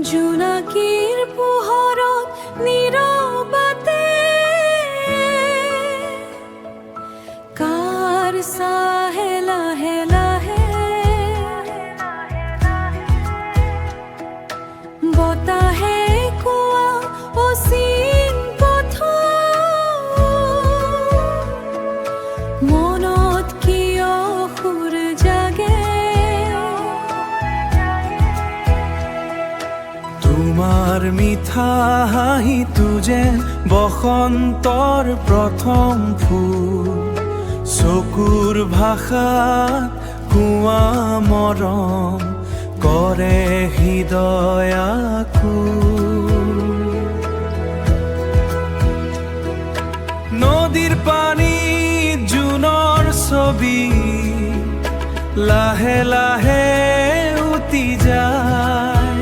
জোনাকীৰ পোহৰত নীৰৱতে কাৰ চাহে লাহে লাহে বতাহে কোৱা অচিন পথ মনত কিয় সুৰ জাগে তোমাৰ মিঠা হাঁহিটো যেন বসন্তৰ প্ৰথম ফুল চকুৰ ভাষাত কোৱা মৰম কৰে হৃদয় আকুল নদীৰ পানীত জোনৰ ছবি লাহে লাহে উটি যায়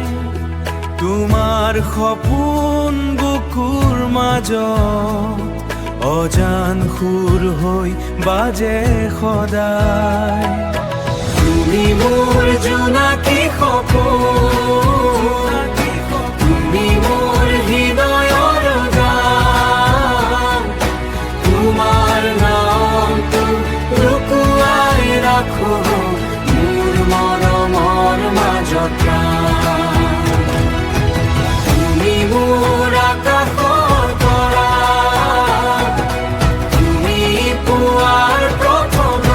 তোমাৰ সপোন বুকুৰ মাজত অজান সুৰ হৈ বাজে সদায় তুমি মোৰ জোনাকী সপোন তুমি মোৰ হৃদয়ৰ গান তোমাৰ নামটো লুকুৱাই ৰাখো মোৰ মৰমৰ মাজত মোৰ আকাশৰ তৰা তুমি পুৱাৰ প্ৰথম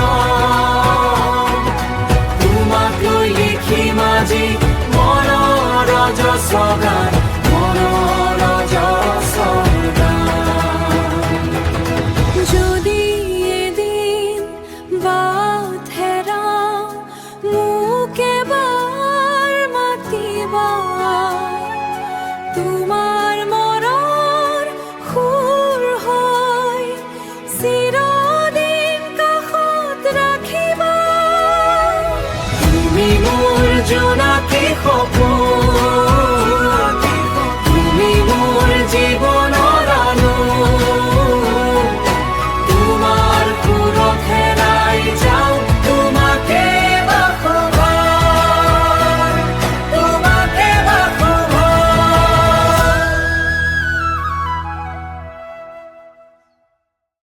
তোমাক লৈ লিখিম আজি মনৰ অজস্ৰ গান মনৰ অজস্ৰ গান যদি এদিন বাট হেৰাও মোক এবাৰ মাতিবা তোমাৰ মনৰ সুৰ হৈ চিৰদিন কাষত ৰাখিবা তুমি মোৰ জোনাকী সপোন